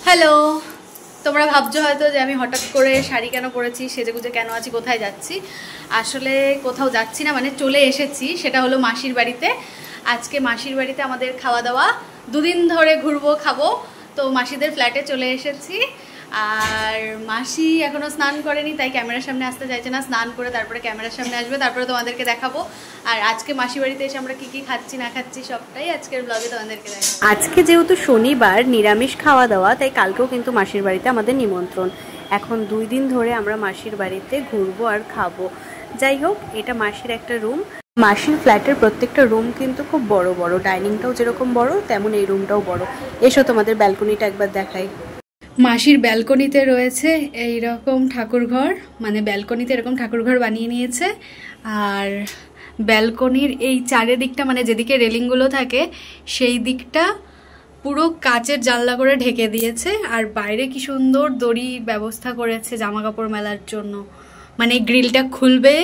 Hello, তোমরা ভাবছো হয়তো যে আমি হঠাৎ করে শাড়ি কেন পরেছি, সেজেগুজে কেন আছি, কোথায় যাচ্ছি। আসলে কোথাও যাচ্ছি না, মানে চলে এসেছি, সেটা হলো মাসির বাড়িতে। আজকে মাসির বাড়িতে আমাদের খাওয়া দাওয়া, দুদিন ধরে ঘুরবো খাবো, তো মাসিদের ফ্ল্যাটে চলে এসেছি। আর মাসি এখনও স্নান করেনি, তাই ক্যামেরার সামনে আসতে চাইছে না। স্নান করে তারপরে ক্যামেরার সামনে আসবে, তারপরে তোমাদেরকে দেখাবো। আর আজকে মাসির বাড়িতে এসে আমরা কি কি খাচ্ছি না খাচ্ছি সবটাই আজকের ব্লগে তোমাদেরকে দেখাবো। আজকে যেহেতু শনিবার, নিরামিষ খাওয়া দাওয়া, তাই কালকেও কিন্তু মাসির বাড়িতে আমাদের নিমন্ত্রণ। এখন 2 দিন ধরে আমরা মাসির বাড়িতে ঘুরবো আর খাবো। যাই হোক, এটা মাসির একটা রুম। মাসির ফ্ল্যাটের প্রত্যেকটা রুম কিন্তু খুব বড় বড়, ডাইনিংটাও যেরকম বড় তেমন এই রুমটাও বড়। এসো তোমাদের ব্যালকনিটা একবার দেখাই। মাসির ব্যালকনিতে রয়েছে এই রকম ঠাকুরঘর, মানে ব্যালকনিতে এরকম ঠাকুরঘর বানিয়ে নিয়েছে। আর ব্যালকনির এই চারিদিকটা, মানে যেদিকে রেলিংগুলো থাকে সেই দিকটা পুরো কাচের জানলা করে ঢেকে দিয়েছে। আর বাইরে কি সুন্দর দড়ির ব্যবস্থা করেছে জামা কাপড় মেলার জন্য। মানে গ্রিলটা খুলবে,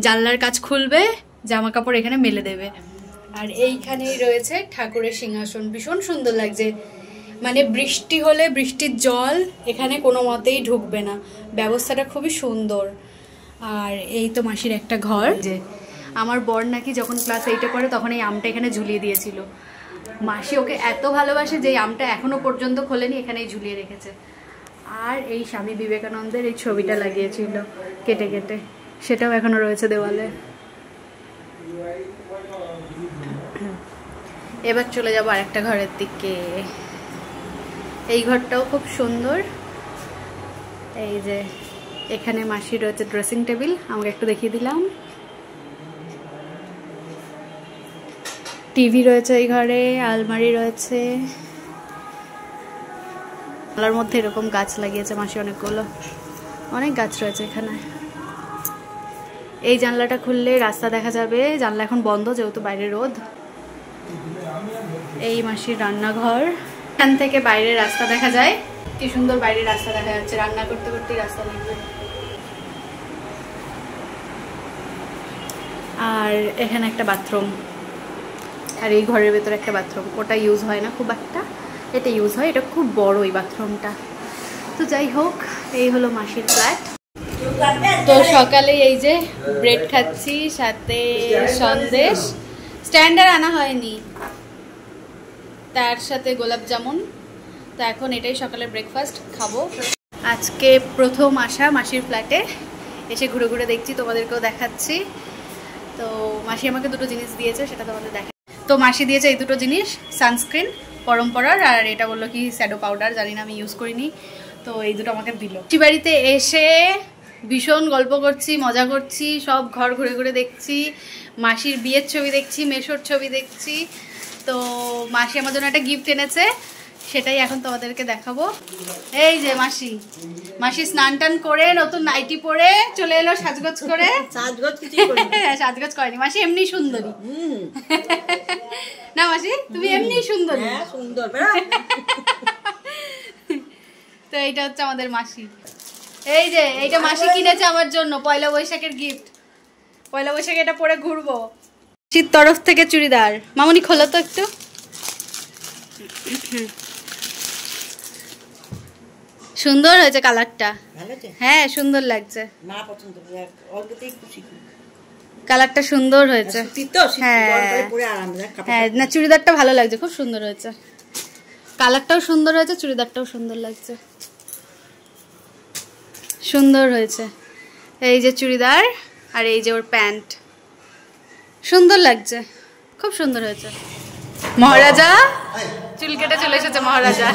জানলার কাচ খুলবে, জামা কাপড় এখানে মেলে দেবে। আর এইখানেই রয়েছে ঠাকুরের সিংহাসন, ভীষণ সুন্দর লাগছে। মানে বৃষ্টি হলে বৃষ্টির জল এখানে কোনো মতেই ঢুকবে না, ব্যবস্থাটা খুবই সুন্দর। আর এই তো মাসির একটা ঘর, যে আমার বর নাকি যখন ক্লাস 8-এ পড়ে তখন এই আমটা এখানে ঝুলিয়ে দিয়েছিল। মাসি ওকে এত ভালোবাসে যে এই আমটা এখনো পর্যন্ত খোলেনি, এখানেই ঝুলিয়ে রেখেছে। আর এই স্বামী বিবেকানন্দের এই ছবিটা লাগিয়েছিল কেটে কেটে, সেটাও এখনো রয়েছে দেওয়ালে। এবার চলে যাবো আরেকটা ঘরের দিকে। এই ঘরটাও খুব সুন্দর। এই যে এখানে মাসি রয়েছে ড্রেসিং টেবিল, আমাকে একটু দেখিয়ে দিলাম। টিভি রয়েছে এই ঘরে, আলমারি রয়েছে। আলার মধ্যে এরকম গাছ লাগিয়েছে মাসি, অনেকগুলো, অনেক গাছ রয়েছে এখানে। এই জানলাটা খুললে রাস্তা দেখা যাবে, জানলা এখন বন্ধ যেহেতু বাইরে রোদ। এই মাসির রান্নাঘর, এখান থেকে বাইরের রাস্তা দেখা যায়। কি সুন্দর বাইরের রাস্তা দেখা যাচ্ছে, রান্না করতে করতেই রাস্তা দেখবে। আর এখানে একটা বাথরুম, আর এই ঘরের ভেতরে একটা বাথরুম, ওটা ইউজ হয় না খুব একটা, এটা ইউজ হয়। এটা খুব বড় এই বাথরুমটা। তো যাই হোক, এই হলো মাসির ফ্ল্যাট। তো সকালে এই যে ব্রেড খাচ্ছি, সাথে সন্দেশ, স্ট্যান্ডার আনা হয়নি, তার সাথে গোলাপ জামুন। তো এখন এটাই সকালের ব্রেকফাস্ট খাবো। আজকে প্রথম আসা মাসির ফ্ল্যাটে, এসে ঘুরে ঘুরে দেখছি, তোমাদেরকেও দেখাচ্ছি। তো মাসি আমাকে দুটো জিনিস দিয়েছে, সেটা তোমাদের দেখা। তো মাসি দিয়েছে এই দুটো জিনিস, সানস্ক্রিন পরম্পরার, আর এটা বললো কি শ্যাডো পাউডার, জানি না, আমি ইউজ করিনি। তো এই দুটো আমাকে দিল। বাড়িতে এসে ভীষণ গল্প করছি, মজা করছি, সব ঘর ঘুরে ঘুরে দেখছি, মাসির বিয়ের ছবি দেখছি, মেশোর ছবি দেখছি। তো মাসি আমার জন্য একটা গিফট এনেছে, সেটাই এখন তোমাদেরকে দেখাবো। এই যে মাসি, মাসি স্নান টান করে নতুন নাইটি পরে চলে এলো সাজগোজ করে। সাজগোজ করেনি মাসি, এমনি সুন্দরী না মাসি, তুমি এমনি সুন্দরী। তো এইটা হচ্ছে আমাদের মাসি। এই যে এইটা মাসি কিনেছে আমার জন্য, পয়লা বৈশাখের গিফট। পয়লা বৈশাখে এটা পরে ঘুরবো। মাসির তরফ থেকে চুড়িদার। মামনি খোলো তো একটু। সুন্দর হয়েছে কালারটা, হ্যাঁ সুন্দর লাগছে, কালারটা সুন্দর হয়েছে। হ্যাঁ না, চুড়িদারটা ভালো লাগছে, খুব সুন্দর হয়েছে, কালারটাও সুন্দর হয়েছে, চুড়িদারটাও সুন্দর লাগছে, সুন্দর হয়েছে। এই যে চুড়িদার, আর এই যে ওর প্যান্ট, সুন্দর লাগছে, খুব সুন্দর হয়েছে। মহারাজা চুল কেটে চলে এসেছে মহারাজা।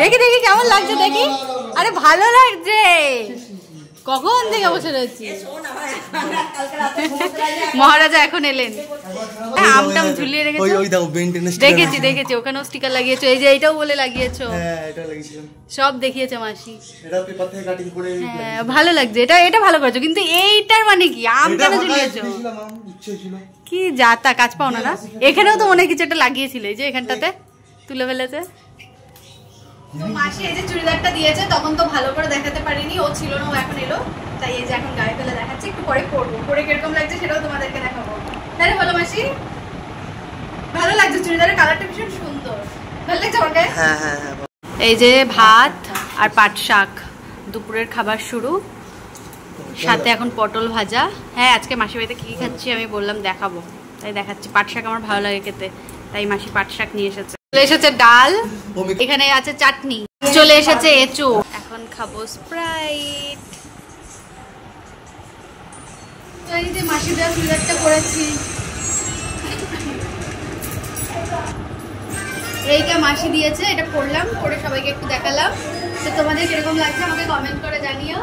দেখি দেখি কেমন লাগছে দেখি। আরে ভালো লাগছে, কখন থেকে বসে রয়েছি। মহারাজা এখন এলেন। আমটাম ঝুলিয়ে রেখেছো, দেখেছি দেখেছি, ওখানেও স্টিকার লাগিয়েছো, এই যে এইটাও বলে লাগিয়েছো, সব দেখিয়েছে মাসি। হ্যাঁ ভালো লাগছে, এটা এটা ভালো করেছো, কিন্তু এইটার মানে কি আম কেন ঝুলিয়েছো? কি যাতা, কাজ পাও না না? এখানেও তো মনে কিছু একটা লাগিয়েছিল, এই যে এখানটাতে তুলে ফেলেছে। তো মাসি এই যে চুড়িদারটা দিয়েছে, তখন তো ভালো করে দেখাতে পারিনি, ও ছিল না, ও এখন এলো, তাই এই যে এখন গায়ে ফেলে দেখাচ্ছি। একটু পরে পরবো, পরে কিরকম লাগছে সেটাও তোমাদেরকে দেখাবো। তাহলে বলো মাসি, ভালো লাগছে চুড়িদারের কালারটা ভীষণ সুন্দর। হ্যাঁ হ্যাঁ হ্যাঁ। এই যে ভাত আর পাট শাক, দুপুরের খাবার শুরু, সাথে এখন পটল ভাজা। হ্যাঁ, আজকে মাসির বাড়িতে কি খাচ্ছি আমি বললাম দেখাবো, তাই দেখাচ্ছি। পাট শাক আমার ভালো লাগে খেতে, তাই মাসি পাট শাক নিয়ে এসেছে। চলে এসেছে ডাল, এখানে আছে চাটনি, চলে এসেছে এঁচো। এখন খাবো স্প্রাইট। এই যে মাসি দেওয়া চুড়িদারটা পরেছি, এইটা মাসি দিয়েছে, এটা পরলাম, পরে সবাইকে একটু দেখালাম। তো তোমাদের কিরকম লাগছে আমাকে কমেন্ট করে জানিও।